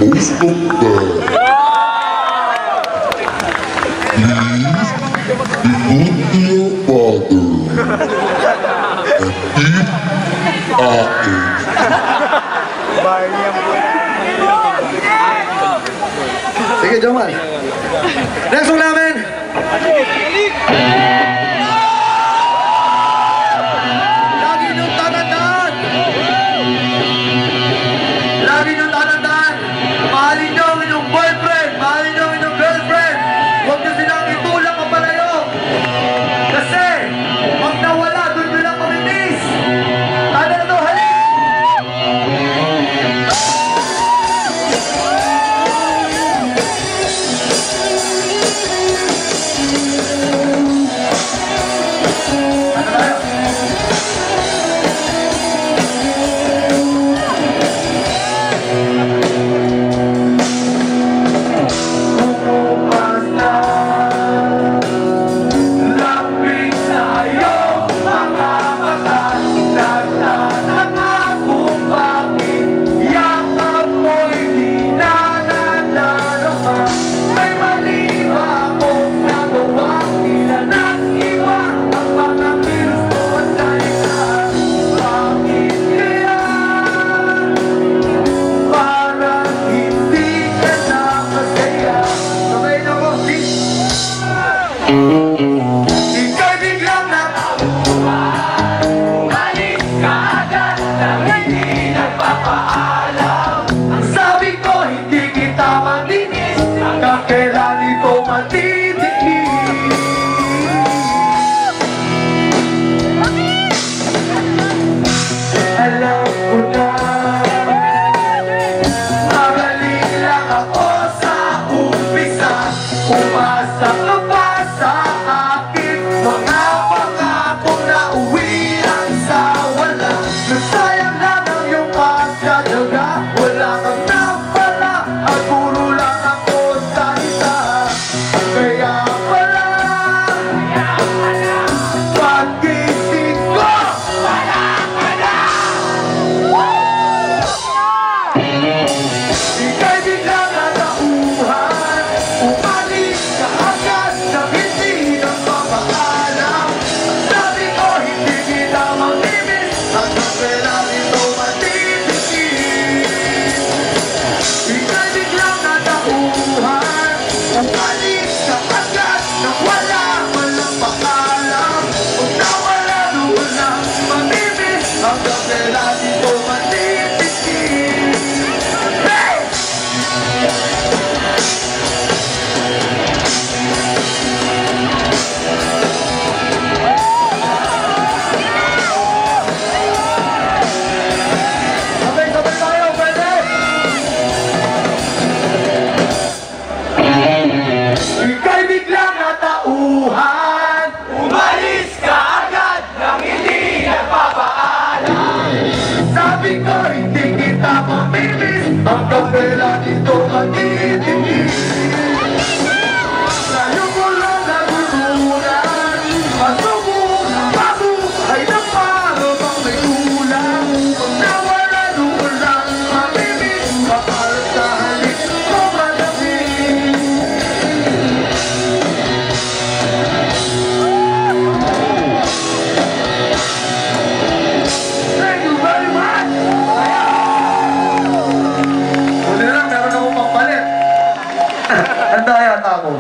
most of them. Please be good to your father and eat Sige, Jomal. Next song namin. Lagi niyong tatandaan. Lagi niyong tatandaan. Mahalin niyo ang inyong boyfriend. Mahalin niyo ang inyong girlfriend. Huwag niyo silang itulak o palayo. Kasi, pag nawala, doon nyo lang pamitis. Ano na to? Halin! Ika'y biglang natauhan, umalis ka agad nang hindi nagpapaalam. Ang sabi ko hindi kita matinis, hanggang kailan ito matitiis. Alam ko na, magaling lang ako sa umpisa. Umasa ka pa sa akin, mga pangakong nauwi ang sa wala. Nasayang lang ang iyong pagdadaga, wala kang napala at puro lang ako sa isa. Kaya pala, pag-isip ko, wala ka na. Ika'y biglang natauhan, umalis ka agad na hindi nagpapaalam. Sabi ko hindi kita mamimiss, hanggang kailan ito matitiis. Ika'y biglang natauhan, umalis ka agad na wala man lang paalam. Kung nawala doon lang mamimiss, hanggang kailan ito matitiis. Hey! Sabay-sabay tayo, pwede! Ika'y biglang natauhan, umalis ka agad nang hindi nagpapaalam. Sabi ko hindi kita mamimiss, hanggang kailan ito matitiis. Layo ko lang nagugulan, masubok ng bago ay naparabang may kulang. Kung nawala doon lang mamimiss, makalat sa halik ko malamig. Thank you very much! Huli na lang, meron akong pampalit. Handa yata ako.